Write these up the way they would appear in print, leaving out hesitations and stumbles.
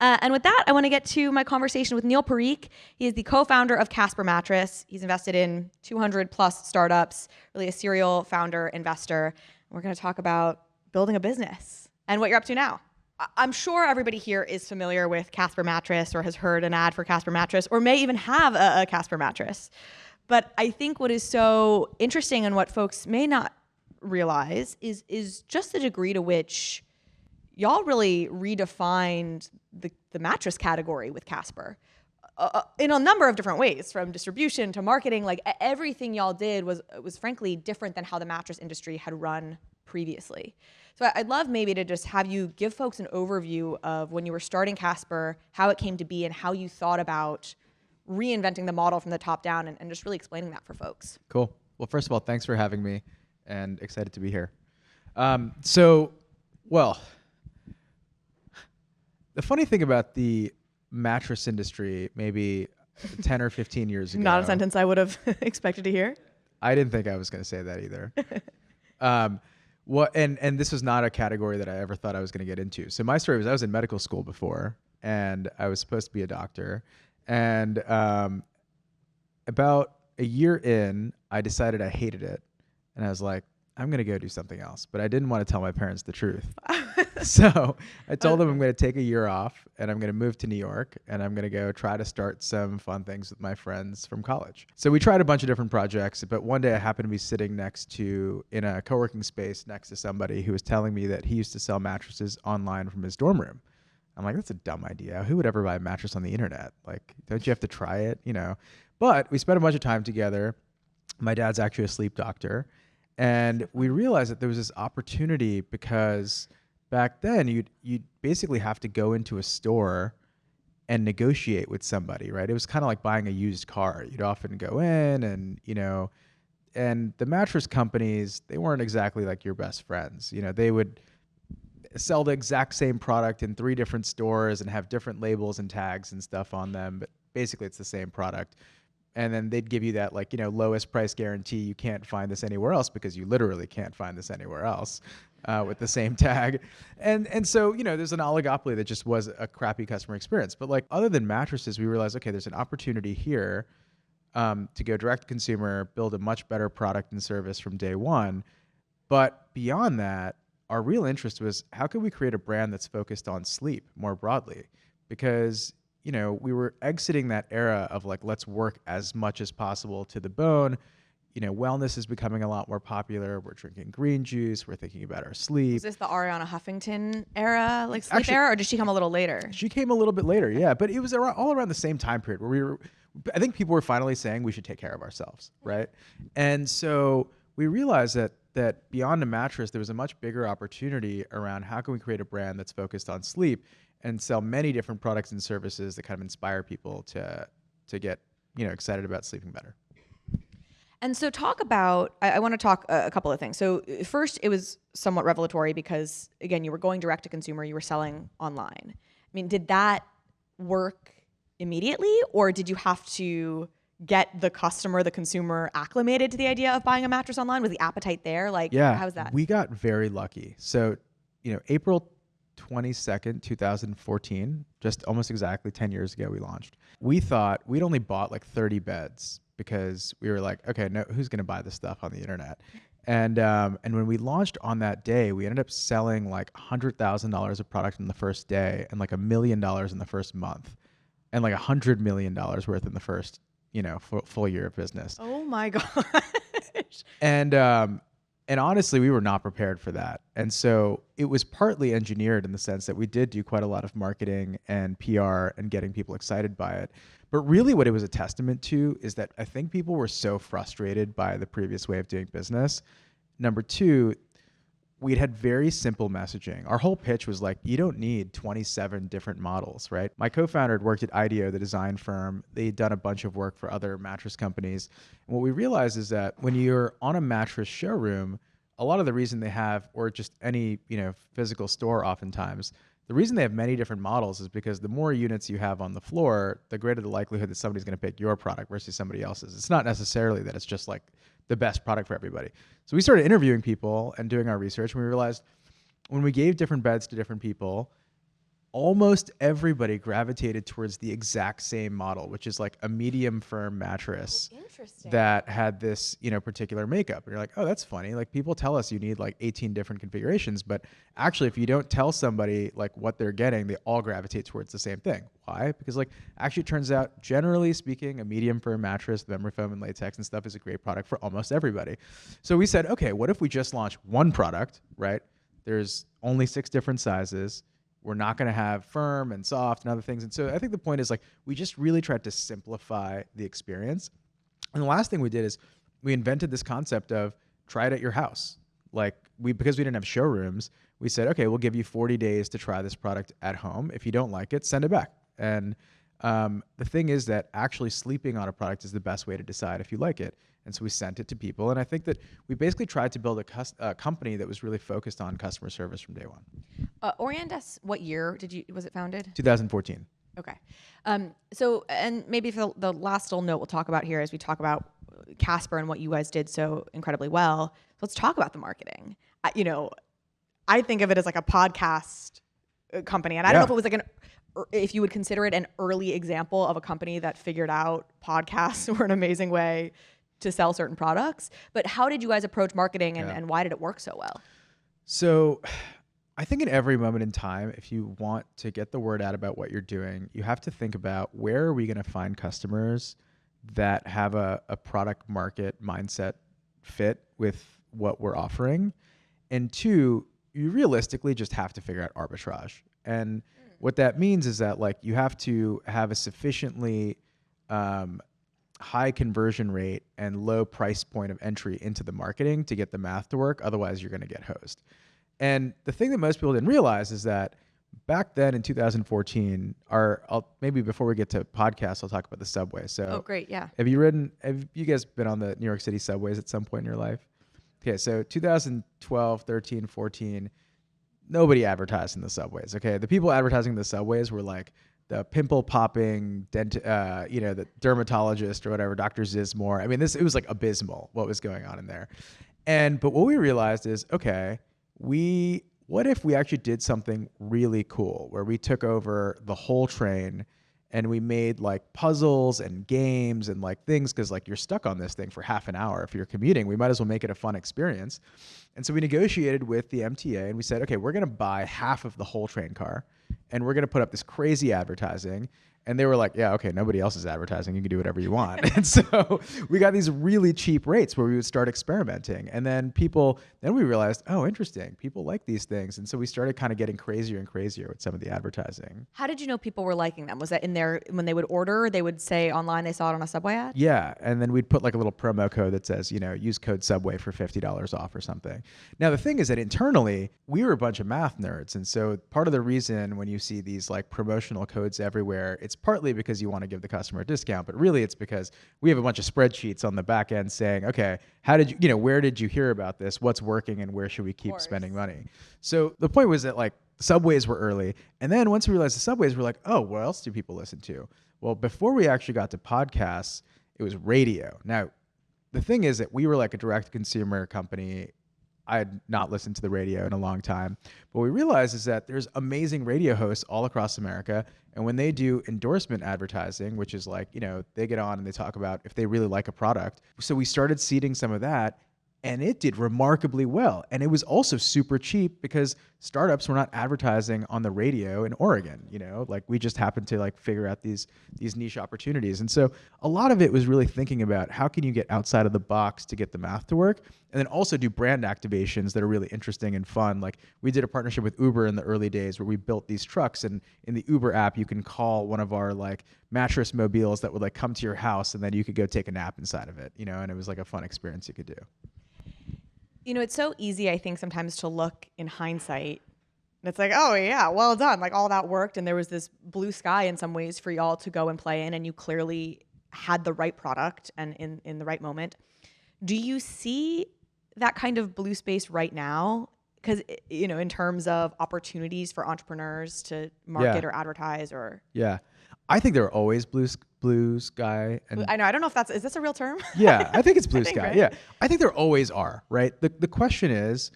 And with that, I want to get to my conversation with Neil Parikh. He is the co-founder of Casper Mattress. He's invested in 200 plus startups, really a serial founder, investor. We're going to talk about building a business and what you're up to now. I'm sure everybody here is familiar with Casper Mattress or has heard an ad for Casper Mattress or may even have a Casper Mattress. But I think what is so interesting and what folks may not realize is just the degree to which y'all really redefined the mattress category with Casper in a number of different ways, from distribution to marketing. Like everything y'all did was frankly different than how the mattress industry had run previously. So I'd love maybe to just have you give folks an overview of when you were starting Casper, how it came to be, and how you thought about reinventing the model from the top down, and just really explaining that for folks. Cool. Well, first of all, thanks for having me, and excited to be here. The funny thing about the mattress industry, maybe 10 or 15 years ago. Not a sentence I would have expected to hear. I didn't think I was going to say that either. And this was not a category that I ever thought I was going to get into. So my story was I was in medical school before, and I was supposed to be a doctor. And about a year in, I decided I hated it. And I was like, I'm going to go do something else. But I didn't want to tell my parents the truth. So I told them I'm going to take a year off, and I'm going to move to New York, and I'm going to go try to start some fun things with my friends from college. So we tried a bunch of different projects, but one day I happened to be sitting in a co-working space next to somebody who was telling me that he used to sell mattresses online from his dorm room. I'm like, that's a dumb idea. Who would ever buy a mattress on the internet? Like, don't you have to try it, But we spent a bunch of time together. My dad's actually a sleep doctor. And we realized that there was this opportunity because back then you'd basically have to go into a store and negotiate with somebody, right? It was kind of like buying a used car. You'd often go in and the mattress companies, they weren't exactly like your best friends. They would sell the exact same product in 3 different stores and have different labels and tags and stuff on them, but basically it's the same product. And then they'd give you that lowest price guarantee. You can't find this anywhere else because you literally can't find this anywhere else with the same tag. And so, there's an oligopoly that just was a crappy customer experience. But other than mattresses, we realized, okay, there's an opportunity here to go direct to consumer, build a much better product and service from day one. But beyond that, our real interest was how could we create a brand that's focused on sleep more broadly? Because we were exiting that era of let's work as much as possible to the bone. Wellness is becoming a lot more popular. We're drinking green juice. We're thinking about our sleep. Is this the Ariana Huffington era, sleep era, or did she come a little later? She came a little bit later, yeah. But it was all around the same time period where I think people were finally saying we should take care of ourselves, right? And so we realized that beyond a mattress, there was a much bigger opportunity around how can we create a brand that's focused on sleep and sell many different products and services that kind of inspire people to get excited about sleeping better. And so I want to talk a couple of things. So first, it was somewhat revelatory because, again, you were going direct to consumer, you were selling online. I mean, did that work immediately, or did you have to get the consumer acclimated to the idea of buying a mattress online? Was the appetite there? How was that? We got very lucky. So, April 22nd, 2014, just almost exactly 10 years ago, we launched. We thought we'd only bought 30 beds because we were like, okay, no, who's going to buy this stuff on the internet? And when we launched on that day, we ended up selling $100,000 of product in the first day and $1 million in the first month and $100 million worth in the first, full year of business. Oh my gosh. And honestly, we were not prepared for that. And so it was partly engineered in the sense that we did do quite a lot of marketing and PR and getting people excited by it. But really what it was a testament to is that I think people were so frustrated by the previous way of doing business. Number 2, we'd had very simple messaging. Our whole pitch was you don't need 27 different models, right? My co-founder had worked at IDEO, the design firm. They'd done a bunch of work for other mattress companies. And what we realized is that when you're on a mattress showroom, a lot of the reason they have, or just any, physical store oftentimes, the reason they have many different models is because the more units you have on the floor, the greater the likelihood that somebody's going to pick your product versus somebody else's. It's not necessarily that it's just the best product for everybody. So we started interviewing people and doing our research, and we realized when we gave different beds to different people, almost everybody gravitated towards the exact same model, which is like a medium firm mattress Interesting. that had this, particular makeup. And you're like, oh, that's funny. Like people tell us you need like 18 different configurations, but actually if you don't tell somebody like what they're getting, they all gravitate towards the same thing. Why? Because like actually it turns out, generally speaking, a medium firm mattress, memory foam and latex and stuff is a great product for almost everybody. So we said, okay, what if we just launch one product, right? There's only 6 different sizes. We're not going to have firm and soft and other things. And so I think the point is like, we just really tried to simplify the experience. And the last thing we did is we invented this concept of try it at your house. Like because we didn't have showrooms, we said, okay, we'll give you 40 days to try this product at home. If you don't like it, send it back. And the thing is that actually sleeping on a product is the best way to decide if you like it. And so we sent it to people. And I think that we basically tried to build a company that was really focused on customer service from day one. Orientus, what year was it founded? 2014. Okay. So, and maybe for the last little note we'll talk about here as we talk about Casper and what you guys did so incredibly well. Let's talk about the marketing. I think of it as like a podcast company. And I don't know if it was like if you would consider it an early example of a company that figured out podcasts were an amazing way to sell certain products. But how did you guys approach marketing and why did it work so well? So I think in every moment in time, if you want to get the word out about what you're doing, you have to think about where are we going to find customers that have a product market mindset fit with what we're offering. And 2, you realistically just have to figure out arbitrage. And what that means is that like you have to have a sufficiently high conversion rate and low price point of entry into the marketing to get the math to work. Otherwise, you're going to get hosed. And the thing that most people didn't realize is that back then in 2014, maybe before we get to podcasts, I'll talk about the subway. So, great, yeah. Have you guys been on the New York City subways at some point in your life? Okay, so 2012, 13, 14, nobody advertised in the subways. Okay, the people advertising in the subways were like the pimple popping, the dermatologist or whatever, Dr. Zizmore. I mean, it was like abysmal what was going on in there. But what we realized is, okay, what if we actually did something really cool where we took over the whole train and we made like puzzles and games and like things, because like you're stuck on this thing for half an hour. If you're commuting, we might as well make it a fun experience. And so we negotiated with the MTA and we said, okay, we're going to buy half of the whole train car and we're going to put up this crazy advertising. And they were like, yeah, okay, nobody else is advertising. You can do whatever you want. And so we got these really cheap rates where we would start experimenting. And then we realized, oh, interesting. People like these things. And so we started kind of getting crazier and crazier with some of the advertising. How did you know people were liking them? Was that in there when they would order, they would say online they saw it on a Subway ad? Yeah. And then we'd put like a little promo code that says, use code Subway for $50 off or something. Now, the thing is that internally, we were a bunch of math nerds. And so part of the reason when you see these like promotional codes everywhere, it's partly because you want to give the customer a discount, but really it's because we have a bunch of spreadsheets on the back end saying, okay, where did you hear about this? What's working and where should we keep spending money? So the point was that like subways were early. And then once we realized the subways, we're like, oh, what else do people listen to? Well, before we actually got to podcasts, it was radio. Now, the thing is that we were like a direct consumer company. I had not listened to the radio in a long time. But what we realized is that there's amazing radio hosts all across America. And when they do endorsement advertising, which is like, they get on and they talk about if they really like a product. So we started seeding some of that. And it did remarkably well. And it was also super cheap because startups were not advertising on the radio in Oregon. Like we just happened to like figure out these niche opportunities. And so a lot of it was really thinking about how can you get outside of the box to get the math to work, and then also do brand activations that are really interesting and fun. Like we did a partnership with Uber in the early days where we built these trucks, and in the Uber app you can call one of our like mattress mobiles that would like come to your house, and then you could go take a nap inside of it. And it was like a fun experience you could do. It's so easy, I think, sometimes to look in hindsight. And it's like, oh, yeah, well done. Like all that worked. And there was this blue sky in some ways for y'all to go and play in. And you clearly had the right product and in the right moment. Do you see that kind of blue space right now? Because, in terms of opportunities for entrepreneurs to market or advertise or. Yeah. I think there are always blue sky. And I know. I don't know if is this a real term? Yeah, I think it's blue sky. Right? Yeah. I think there always are, right? The question is,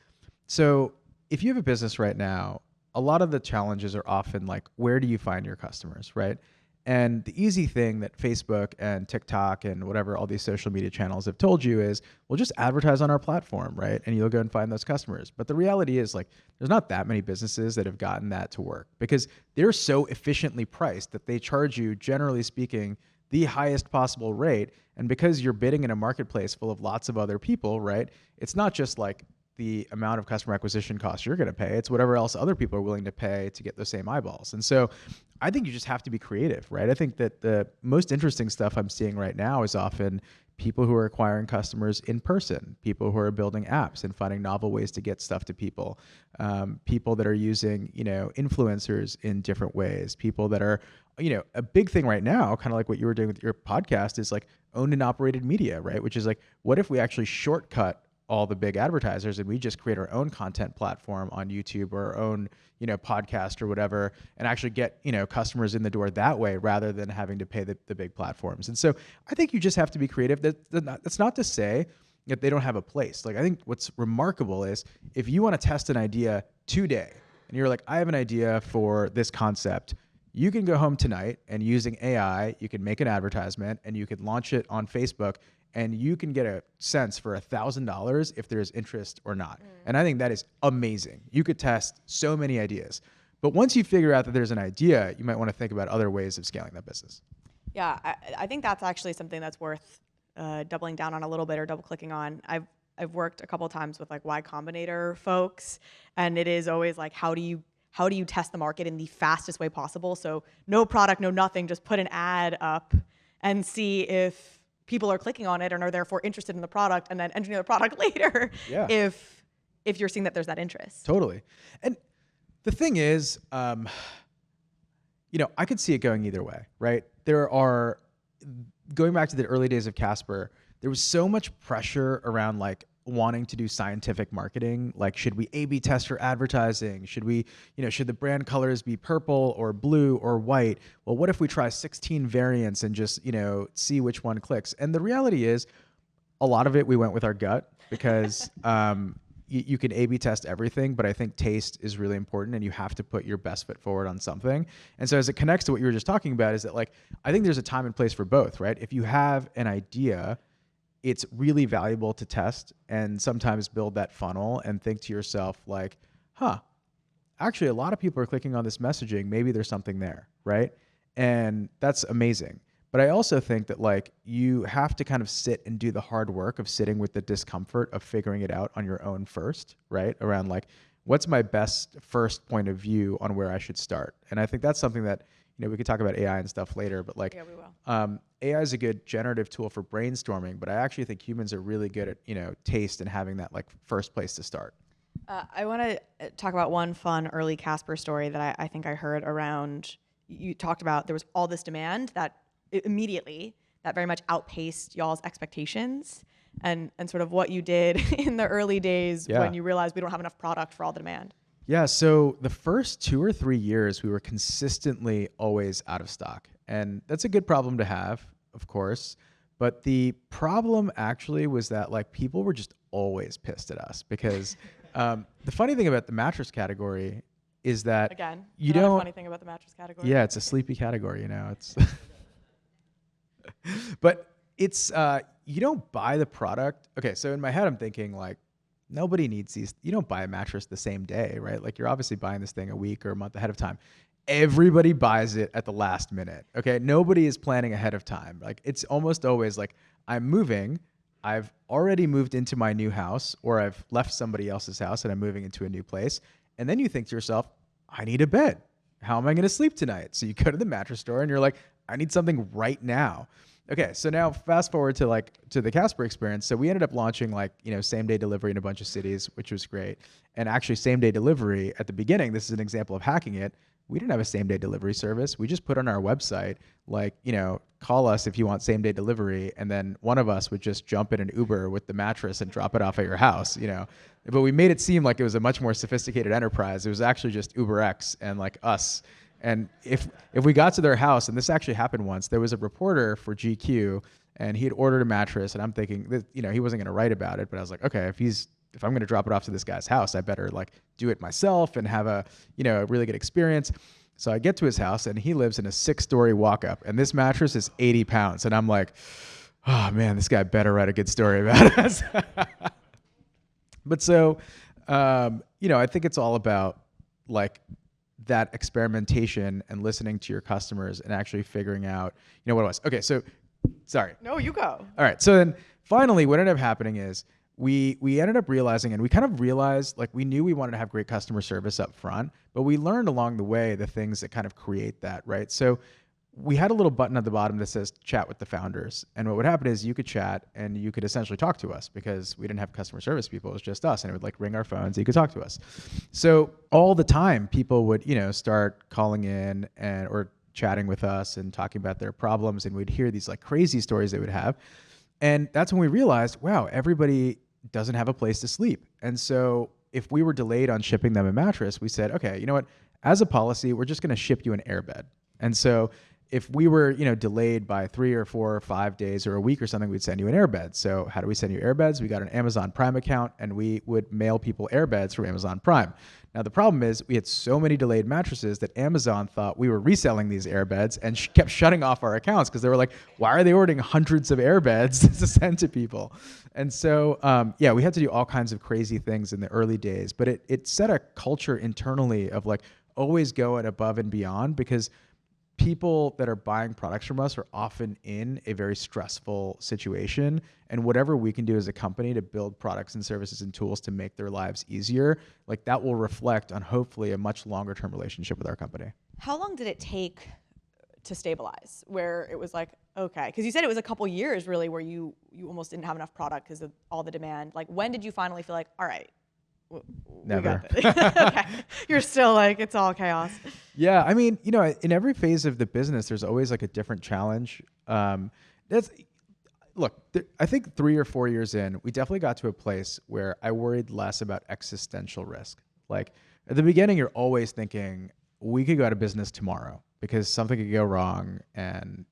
so if you have a business right now, a lot of the challenges are often like, where do you find your customers, right? And the easy thing that Facebook and TikTok and whatever all these social media channels have told you is, well, just advertise on our platform, right? And you'll go and find those customers. But the reality is, like, there's not that many businesses that have gotten that to work because they're so efficiently priced that they charge you, generally speaking, the highest possible rate. And because you're bidding in a marketplace full of lots of other people, right? It's not just like the amount of customer acquisition costs you're going to pay. It's whatever else other people are willing to pay to get those same eyeballs. And so I think you just have to be creative, right? I think that the most interesting stuff I'm seeing right now is often people who are acquiring customers in person, people who are building apps and finding novel ways to get stuff to people, people that are using, influencers in different ways, people that are, a big thing right now, kind of like what you were doing with your podcast, is like owned and operated media, right? Which is like, what if we actually shortcut all the big advertisers and we just create our own content platform on YouTube or our own, podcast or whatever, and actually get, customers in the door that way rather than having to pay the big platforms. And so I think you just have to be creative. That's not to say that they don't have a place. Like, I think what's remarkable is if you want to test an idea today and you're like, I have an idea for this concept, you can go home tonight and using AI, you can make an advertisement and you can launch it on Facebook and you can get a sense for $1,000 if there's interest or not. And I think that is amazing. You could test so many ideas. But once you figure out that there's an idea, you might want to think about other ways of scaling that business. Yeah, I think that's actually something that's worth doubling down on a little bit or double clicking on. I've worked a couple of times with like Y Combinator folks, and it is always like, how do you test the market in the fastest way possible? So no product, no nothing, just put an ad up and see if people are clicking on it and are therefore interested in the product, and then engineer the product later. Yeah. If you're seeing that there's that interest. Totally. And the thing is, I could see it going either way, right? Going back to the early days of Casper, there was so much pressure around like wanting to do scientific marketing. Like, should we A/B test for advertising? Should we, should the brand colors be purple or blue or white? Well, what if we try 16 variants and just, see which one clicks? And the reality is, a lot of it we went with our gut because you can A/B test everything, but I think taste is really important and you have to put your best foot forward on something. And so as it connects to what you were just talking about, is that like, I think there's a time and place for both, right? If you have an idea, it's really valuable to test and sometimes build that funnel and think to yourself like, actually a lot of people are clicking on this messaging. Maybe there's something there, right? And that's amazing. But I also think that like you have to kind of sit and do the hard work of sitting with the discomfort of figuring it out on your own first, right? Around like, what's my best first point of view on where I should start? And I think that's something that, we could talk about AI and stuff later, but like, yeah, we will. AI is a good generative tool for brainstorming, but I actually think humans are really good at, taste and having that like first place to start. I want to talk about one fun early Casper story that I think I heard around. You talked about there was all this demand that immediately that very much outpaced y'all's expectations, and sort of what you did in the early days when you realized we don't have enough product for all the demand. Yeah, so the first 2 or 3 years, we were consistently always out of stock. And that's a good problem to have, of course. But the problem actually was that like people were just always pissed at us because the funny thing about the mattress category is that again, you don't. Funny thing about the mattress category. Yeah, it's a sleepy category, It's, but it's you don't buy the product. Okay, so in my head, I'm thinking like, nobody needs these. You don't buy a mattress the same day, right? Like you're obviously buying this thing a week or a month ahead of time. Everybody buys it at the last minute. Okay. Nobody is planning ahead of time. Like it's almost always like I'm moving. I've already moved into my new house or I've left somebody else's house and I'm moving into a new place. And then you think to yourself, I need a bed. How am I going to sleep tonight? So you go to the mattress store and you're like, I need something right now. Okay, so now fast forward to the Casper experience. So we ended up launching same day delivery in a bunch of cities, which was great. And actually same day delivery at the beginning, this is an example of hacking it. We didn't have a same day delivery service. We just put on our website, call us if you want same day delivery. And then one of us would just jump in an Uber with the mattress and drop it off at your house, But we made it seem like it was a much more sophisticated enterprise. It was actually just UberX and like us. And if we got to their house, and this actually happened once, there was a reporter for GQ, and he had ordered a mattress, and I'm thinking that he wasn't going to write about it, but I was like, okay, if he's if I'm going to drop it off to this guy's house, I better like do it myself and have a, a really good experience. So I get to his house and he lives in a 6-story walk up and this mattress is 80 pounds. And I'm like, oh man, this guy better write a good story about us. But so, I think it's all about like that experimentation and listening to your customers and actually figuring out, what it was. Okay. So sorry. No, you go. All right. So then finally what ended up happening is we ended up realizing, and we kind of realized like we knew we wanted to have great customer service up front, but we learned along the way the things that kind of create that, right? So we had a little button at the bottom that says chat with the founders. And what would happen is you could chat and you could essentially talk to us because we didn't have customer service people. It was just us. And it would like ring our phones and you could talk to us. So all the time people would, start calling in or chatting with us and talking about their problems. And we'd hear these like crazy stories they would have. And that's when we realized, wow, everybody doesn't have a place to sleep. And so if we were delayed on shipping them a mattress, we said, okay, you know what? As a policy, we're just going to ship you an airbed. And so if we were, delayed by 3 or 4 or 5 days or a week or something, we'd send you an airbed. So how do we send you airbeds? We got an Amazon Prime account and we would mail people airbeds from Amazon Prime. Now the problem is we had so many delayed mattresses that Amazon thought we were reselling these airbeds and kept shutting off our accounts because they were like, why are they ordering hundreds of airbeds to send to people? And so, we had to do all kinds of crazy things in the early days, but it set a culture internally of like always going above and beyond because people that are buying products from us are often in a very stressful situation. And whatever we can do as a company to build products and services and tools to make their lives easier, like that will reflect on hopefully a much longer term relationship with our company. How long did it take to stabilize where it was like, okay, because you said it was a couple years really where you almost didn't have enough product because of all the demand. Like when did you finally feel like, all right, Never. we got this. Okay. You're still like, it's all chaos. Yeah. I mean, in every phase of the business, there's always like a different challenge. I think 3 or 4 years in, we definitely got to a place where I worried less about existential risk. Like at the beginning, you're always thinking we could go out of business tomorrow because something could go wrong. And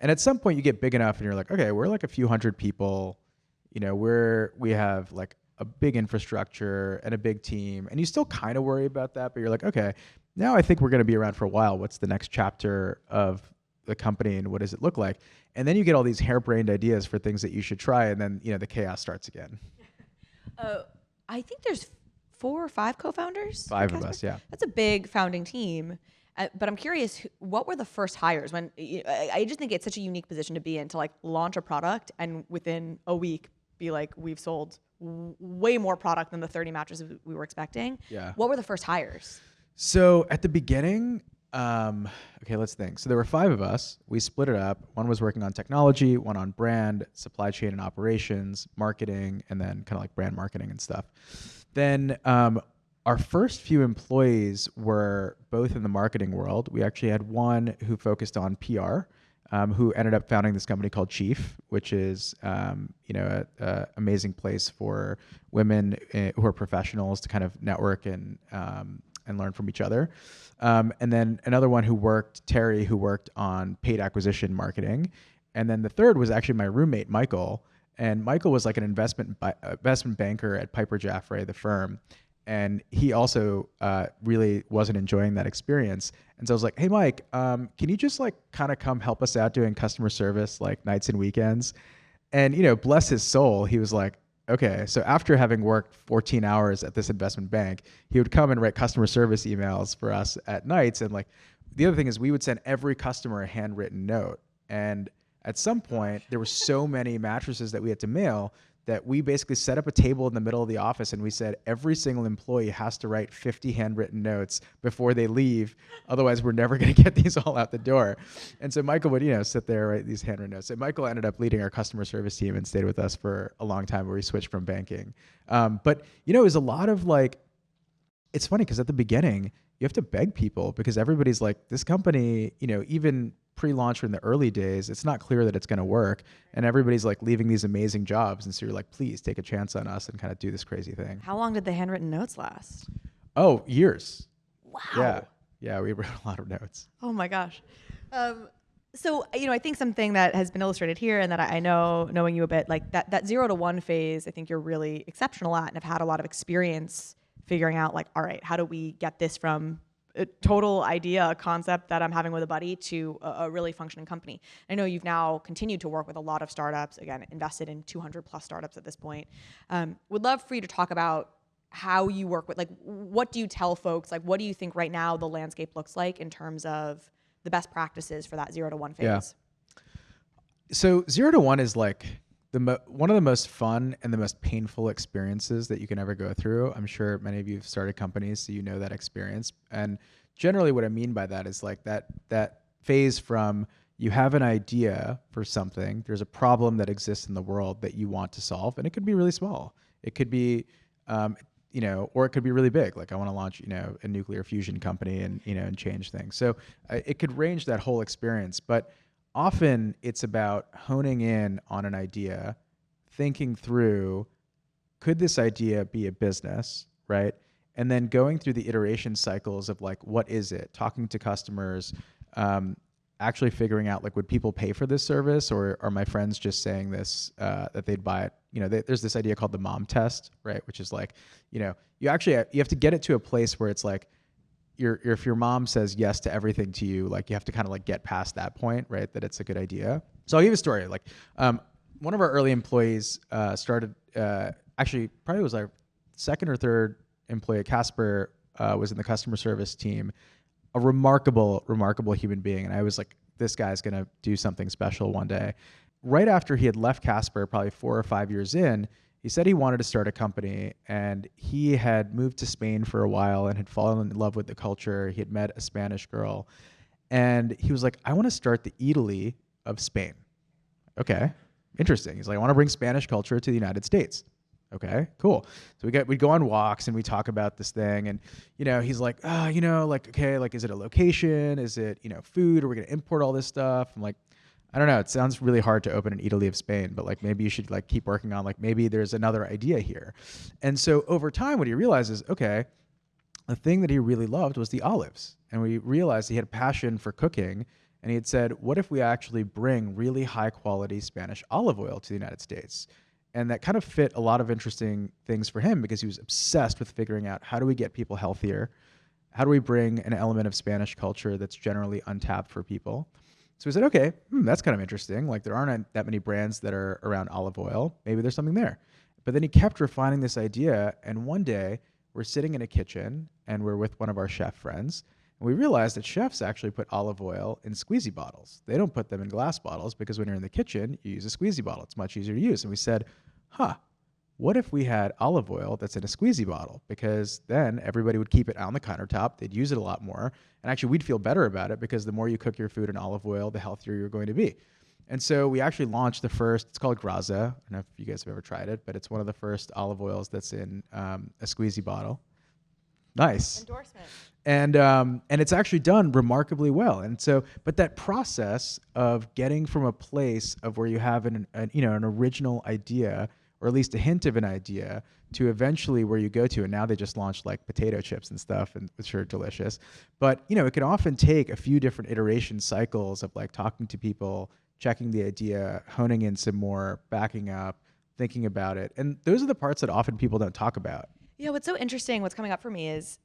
at some point you get big enough and you're like, okay, we're like a few hundred people, we have like a big infrastructure and a big team, and you still kind of worry about that, but you're like, okay, now I think we're going to be around for a while. What's the next chapter of the company and what does it look like? And then you get all these harebrained ideas for things that you should try, and then the chaos starts again. I think there's 4 or 5 co-founders. 5 of us, yeah. That's a big founding team. But I'm curious, what were the first hires? When I just think it's such a unique position to be in, to like launch a product and within a week be like, we've sold way more product than the 30 mattresses we were expecting. Yeah. What were the first hires? So at the beginning, okay, let's think. So there were 5 of us. We split it up. One was working on technology, one on brand, supply chain and operations, marketing, and then kind of like brand marketing and stuff. Then our first few employees were both in the marketing world. We actually had one who focused on PR, who ended up founding this company called Chief, which is an amazing place for women who are professionals to kind of network and learn from each other. And then another one Terry, who worked on paid acquisition marketing. And then the third was actually my roommate, Michael. And Michael was like an investment banker at Piper Jaffray, the firm. And he also really wasn't enjoying that experience. And so I was like, hey, Mike, can you just like kind of come help us out doing customer service like nights and weekends? And, bless his soul, he was like, okay. So after having worked 14 hours at this investment bank, he would come and write customer service emails for us at nights. And like the other thing is we would send every customer a handwritten note. And at some point, there were so many mattresses that we had to mail that we basically set up a table in the middle of the office and we said every single employee has to write 50 handwritten notes before they leave. Otherwise, we're never going to get these all out the door. And so Michael would, sit there, write these handwritten notes. And Michael ended up leading our customer service team and stayed with us for a long time where we switched from banking. But, it was a lot of like, it's funny because at the beginning, you have to beg people because everybody's like, this company, even pre-launch or in the early days, it's not clear that it's going to work. And everybody's like leaving these amazing jobs. And so you're like, please take a chance on us and kind of do this crazy thing. How long did the handwritten notes last? Oh, years. Wow. Yeah. We wrote a lot of notes. Oh my gosh. So, I think something that has been illustrated here and that I know, knowing you a bit, like that 0 to 1 phase, I think you're really exceptional at and have had a lot of experience figuring out like, all right, how do we get this from a total idea, a concept that I'm having with a buddy to a really functioning company. I know you've now continued to work with a lot of startups, again, invested in 200 plus startups at this point. Would love for you to talk about how you work with, like, what do you tell folks? Like, what do you think right now the landscape looks like in terms of the best practices for that 0 to 1 phase? Yeah. So 0 to 1 is like one of the most fun and the most painful experiences that you can ever go through. I'm sure many of you have started companies, so you know that experience. And generally what I mean by that is like that phase from you have an idea for something, there's a problem that exists in the world that you want to solve, and it could be really small. It could be, or it could be really big. Like I want to launch, a nuclear fusion company and change things. So it could range that whole experience, but often it's about honing in on an idea, thinking through, could this idea be a business, right? And then going through the iteration cycles of like, what is it? Talking to customers, actually figuring out like, would people pay for this service, or are my friends just saying this, that they'd buy it? There's this idea called the mom test, right? Which is like, you have to get it to a place where it's like, if your mom says yes to everything to you, like you have to kind of like get past that point, right? That it's a good idea. So I'll give you a story. Like one of our early employees started, actually probably was our second or third employee at Casper, was in the customer service team, a remarkable human being. And I was like, this guy's going to do something special one day. Right after he had left Casper, probably 4 or 5 years in, he said he wanted to start a company, and he had moved to Spain for a while and had fallen in love with the culture. He had met a Spanish girl, and he was like, I want to start the Italy of Spain. Okay, interesting. He's like, I want to bring Spanish culture to the United States. Okay, cool. So we go on walks and we talk about this thing, and he's like, okay, like, is it a location? Is it food? Are we gonna import all this stuff? I'm like, I don't know. It sounds really hard to open an Italy of Spain, but like maybe you should like keep working on like maybe there's another idea here. And so over time, what he realizes, okay, the thing that he really loved was the olives, and we realized he had a passion for cooking. And he had said, what if we actually bring really high quality Spanish olive oil to the United States? And that kind of fit a lot of interesting things for him, because he was obsessed with figuring out, how do we get people healthier? How do we bring an element of Spanish culture that's generally untapped for people? So we said, okay, that's kind of interesting. Like there aren't that many brands that are around olive oil. Maybe there's something there. But then he kept refining this idea. And one day we're sitting in a kitchen and we're with one of our chef friends. And we realized that chefs actually put olive oil in squeezy bottles. They don't put them in glass bottles, because when you're in the kitchen, you use a squeezy bottle. It's much easier to use. And we said, what if we had olive oil that's in a squeezy bottle? Because then everybody would keep it on the countertop. They'd use it a lot more. And actually, we'd feel better about it, because the more you cook your food in olive oil, the healthier you're going to be. And so we actually launched the first, it's called Graza. I don't know if you guys have ever tried it, but it's one of the first olive oils that's in a squeezy bottle. Nice. Endorsement. And it's actually done remarkably well. And so, but that process of getting from a place of where you have an original idea, or at least a hint of an idea, to eventually where you go to, and now they just launched like potato chips and stuff, and which are delicious. But it can often take a few different iteration cycles of like talking to people, checking the idea, honing in some more, backing up, thinking about it. And those are the parts that often people don't talk about. Yeah, what's so interesting, what's coming up for me is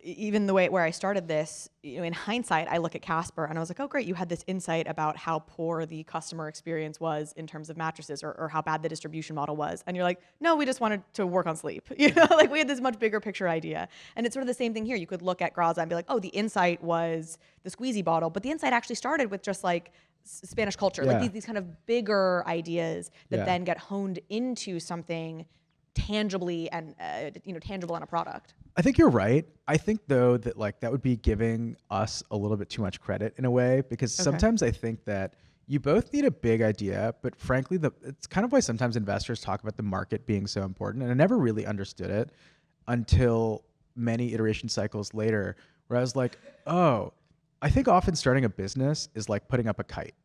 even the way where I started this, in hindsight, I look at Casper and I was like, oh, great, you had this insight about how poor the customer experience was in terms of mattresses, or how bad the distribution model was. And you're like, no, we just wanted to work on sleep. Like we had this much bigger picture idea. And it's sort of the same thing here. You could look at Graza and be like, oh, the insight was the squeezy bottle, but the insight actually started with just like Spanish culture, like these kind of bigger ideas that then get honed into something tangibly and tangible on a product. I think you're right. I think though that like that would be giving us a little bit too much credit in a way, because sometimes I think that you both need a big idea, but frankly, it's kind of why sometimes investors talk about the market being so important. And I never really understood it until many iteration cycles later, where I was like, oh, I think often starting a business is like putting up a kite.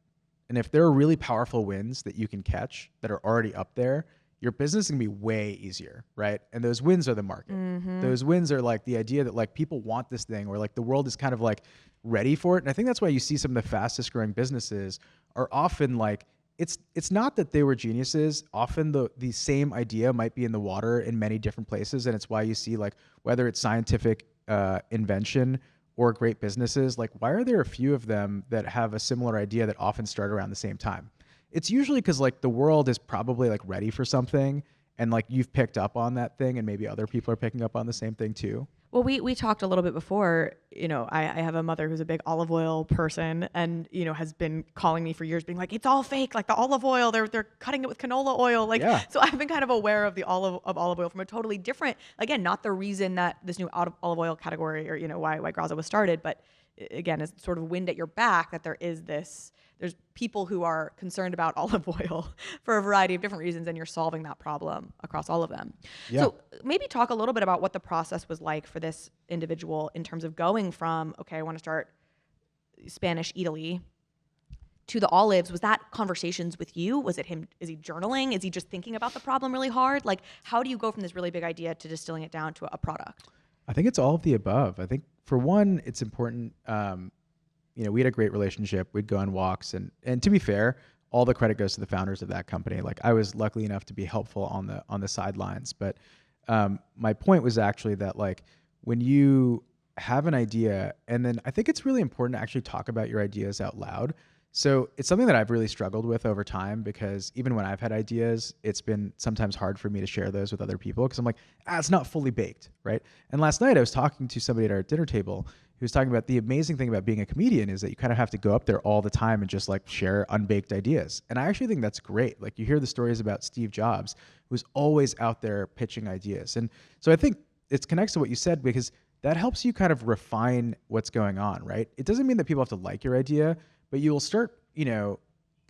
And if there are really powerful winds that you can catch that are already up there, your business is gonna be way easier, right? And those wins are the market. Those wins are like the idea that like people want this thing, or like the world is kind of like, ready for it. And I think that's why you see some of the fastest growing businesses are often like, it's not that they were geniuses. Often the same idea might be in the water in many different places. And it's why you see like, whether it's scientific invention or great businesses, like why are there a few of them that have a similar idea that often start around the same time? It's usually because like the world is probably like ready for something, and like you've picked up on that thing, and maybe other people are picking up on the same thing too. Well, we talked a little bit before, I have a mother who's a big olive oil person and, has been calling me for years being like, it's all fake. Like the olive oil, they're cutting it with canola oil. Like, Yeah. So I've been kind of aware of olive oil from a totally different, again, not the reason that this new olive oil category or, why Graza was started, but again, it's sort of wind at your back that there's people who are concerned about olive oil for a variety of different reasons, and you're solving that problem across all of them. Yeah. So maybe talk a little bit about what the process was like for this individual in terms of going from, okay, I want to start Spanish Italy to the olives. Was that conversations with you? Was it him? Is he journaling? Is he just thinking about the problem really hard? Like, how do you go from this really big idea to distilling it down to a product? I think it's all of the above. I think for one, it's important. We had a great relationship. We'd go on walks, and to be fair, all the credit goes to the founders of that company. Like I was lucky enough to be helpful on the sidelines. But my point was actually that like when you have an idea, and then I think it's really important to actually talk about your ideas out loud. So it's something that I've really struggled with over time, because even when I've had ideas, it's been sometimes hard for me to share those with other people because I'm like, it's not fully baked, right? And last night I was talking to somebody at our dinner table who was talking about the amazing thing about being a comedian is that you kind of have to go up there all the time and just like share unbaked ideas. And I actually think that's great. Like you hear the stories about Steve Jobs, who's always out there pitching ideas. And so I think it connects to what you said, because that helps you kind of refine what's going on, right? It doesn't mean that people have to like your idea, but you will start,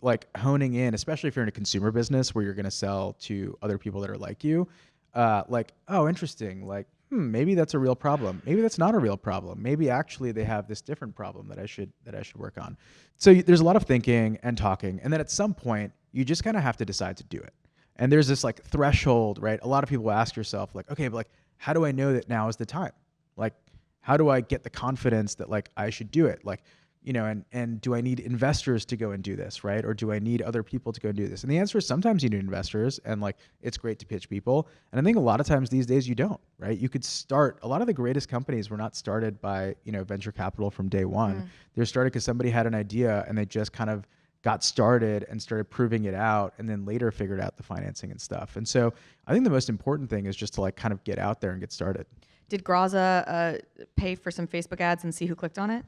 like honing in, especially if you're in a consumer business where you're going to sell to other people that are like you, like, oh, interesting. Like, maybe that's a real problem. Maybe that's not a real problem. Maybe actually they have this different problem that I should work on. So there's a lot of thinking and talking. And then at some point you just kind of have to decide to do it. And there's this like threshold, right? A lot of people ask yourself like, okay, but like, how do I know that now is the time? Like, how do I get the confidence that like I should do it? Like, and do I need investors to go and do this, right? Or do I need other people to go and do this? And the answer is sometimes you need investors, and like it's great to pitch people. And I think a lot of times these days you don't, right? You could start, a lot of the greatest companies were not started by, venture capital from day one. They're started because somebody had an idea and they just kind of got started and started proving it out, and then later figured out the financing and stuff. And so I think the most important thing is just to like kind of get out there and get started. Did Graza pay for some Facebook ads and see who clicked on it?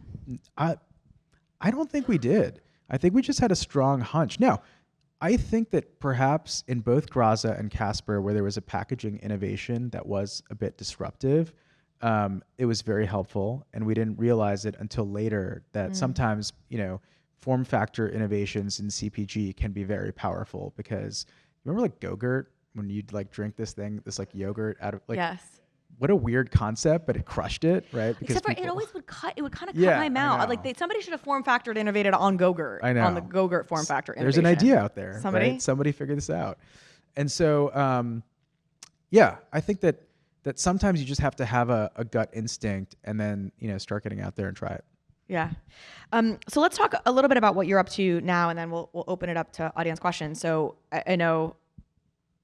I don't think we did. I think we just had a strong hunch. Now, I think that perhaps in both Graza and Casper, where there was a packaging innovation that was a bit disruptive, it was very helpful, and we didn't realize it until later that sometimes, form factor innovations in CPG can be very powerful. Because remember like Go-Gurt, when you'd like drink this like yogurt out of like, yes. What a weird concept, but it crushed it, right? Because Except for it always would cut. It would kind of cut my mouth. Like somebody should have form factored innovated on Go-Gurt. I know. On the Go-Gurt form factor innovation. There's an idea out there. Somebody? Right? Somebody figured this out. And so, I think that sometimes you just have to have a gut instinct, and then start getting out there and try it. Yeah. So let's talk a little bit about what you're up to now, and then we'll open it up to audience questions. So I know.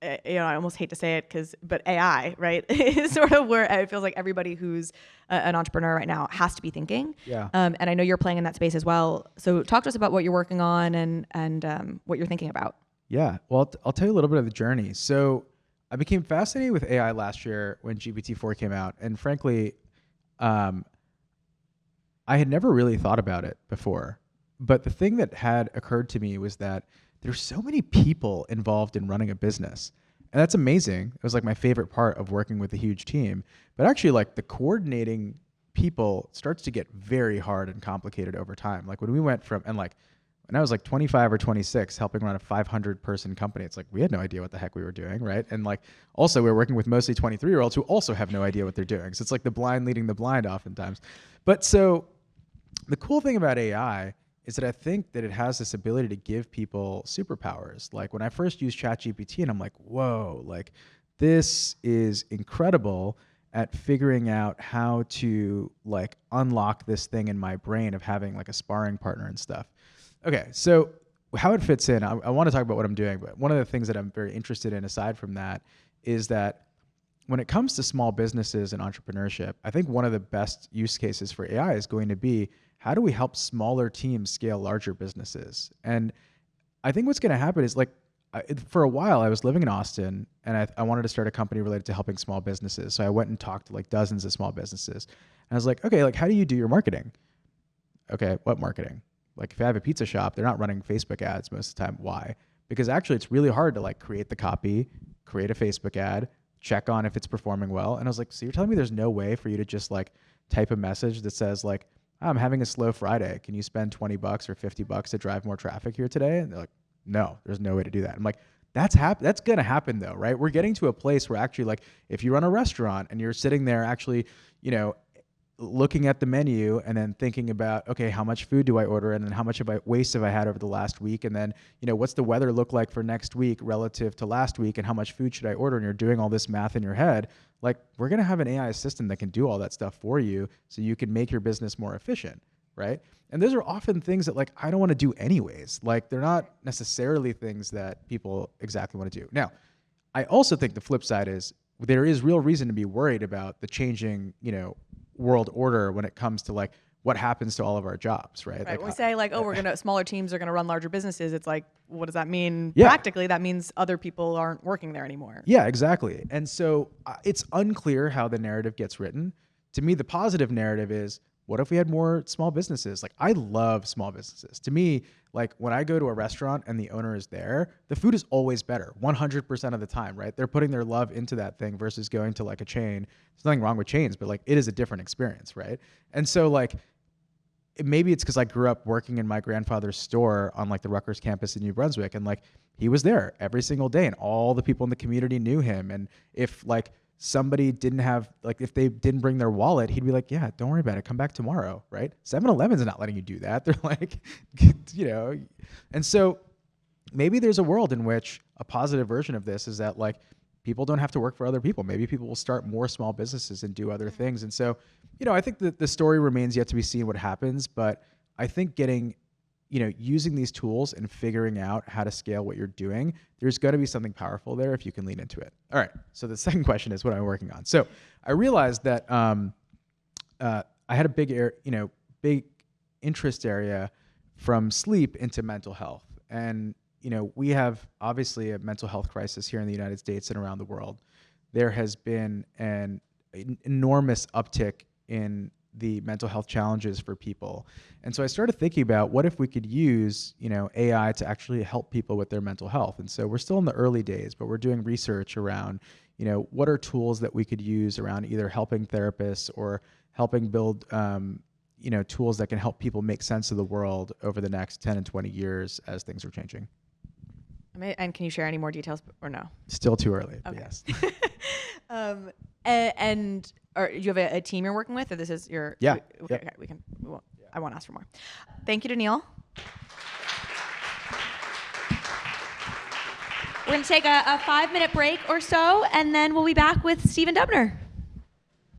I almost hate to say it but AI, right, is sort of where it feels like everybody who's an entrepreneur right now has to be thinking. Yeah. And I know you're playing in that space as well. So talk to us about what you're working on and what you're thinking about. Yeah. Well, I'll tell you a little bit of the journey. So I became fascinated with AI last year when GPT-4 came out. And frankly, I had never really thought about it before. But the thing that had occurred to me was that there's so many people involved in running a business. And that's amazing. It was like my favorite part of working with a huge team. But actually like the coordinating people starts to get very hard and complicated over time. Like when we went from, and like when I was like 25 or 26 helping run a 500 person company, it's like we had no idea what the heck we were doing, right? And like also we were working with mostly 23-year-olds who also have no idea what they're doing. So it's like the blind leading the blind oftentimes. But so the cool thing about AI is that I think that it has this ability to give people superpowers. Like when I first used ChatGPT and I'm like, whoa, like this is incredible. at figuring out how to like unlock this thing in my brain of having like a sparring partner and stuff. Okay, so how it fits in, I want to talk about what I'm doing, but one of the things that I'm very interested in aside from that is that when it comes to small businesses and entrepreneurship, I think one of the best use cases for AI is going to be how do we help smaller teams scale larger businesses? And I think what's going to happen is like, for a while I was living in Austin and I wanted to start a company related to helping small businesses. So I went and talked to like dozens of small businesses. And I was like, okay, like how do you do your marketing? Okay, what marketing? Like if I have a pizza shop, they're not running Facebook ads most of the time. Why? Because actually it's really hard to like create the copy, create a Facebook ad, check on if it's performing well. And I was like, so you're telling me there's no way for you to just like type a message that says like, I'm having a slow Friday. Can you spend $20 or $50 to drive more traffic here today? And they're like, no, there's no way to do that. I'm like, that's going to happen though, right? We're getting to a place where actually like if you run a restaurant and you're sitting there actually, you know, looking at the menu and then thinking about, okay, how much food do I order? And then how much waste have I had over the last week? And then, you know, what's the weather look like for next week relative to last week? And how much food should I order? And you're doing all this math in your head. Like we're going to have an AI assistant that can do all that stuff for you so you can make your business more efficient, right? And those are often things that like, I don't want to do anyways. Like they're not necessarily things that people exactly want to do. Now, I also think the flip side is there is real reason to be worried about the changing, you know, world order when it comes to like what happens to all of our jobs, right? Right. Like, We say like, oh, smaller teams are gonna run larger businesses. It's like, what does that mean? Yeah. Practically, that means other people aren't working there anymore. Yeah, exactly. And so it's unclear how the narrative gets written. To me, the positive narrative is, what if we had more small businesses? Like I love small businesses. To me, like when I go to a restaurant and the owner is there, the food is always better 100% of the time, right? They're putting their love into that thing versus going to like a chain. There's nothing wrong with chains, but like it is a different experience, right? And so like, maybe it's because I grew up working in my grandfather's store on like the Rutgers campus in New Brunswick. And like, he was there every single day and all the people in the community knew him. And if like somebody didn't have, like if they didn't bring their wallet, he'd be like, yeah, don't worry about it. Come back tomorrow, right? 7-Eleven's not letting you do that. They're like, you know, and so maybe there's a world in which a positive version of this is that like people don't have to work for other people. Maybe people will start more small businesses and do other things. And so, you know, I think that the story remains yet to be seen what happens, but I think getting, you know, using these tools and figuring out how to scale what you're doing, there's going to be something powerful there if you can lean into it. All right. So the second question is what I'm working on. So I realized that I had a big interest area from sleep into mental health. And, you know, we have obviously a mental health crisis here in the United States and around the world. There has been an enormous uptick in the mental health challenges for people. And so I started thinking about what if we could use, you know, AI to actually help people with their mental health. And so we're still in the early days, but we're doing research around, you know, what are tools that we could use around either helping therapists or helping build, you know, tools that can help people make sense of the world over the next 10 and 20 years as things are changing. And can you share any more details or no? Still too early, but Okay. yes. And do you have a team you're working with, or this is your? Yeah. Okay, Yep. okay, we won't. I won't ask for more. Thank you to Neil. We're gonna take a 5-minute break or so, and then we'll be back with Stephen Dubner.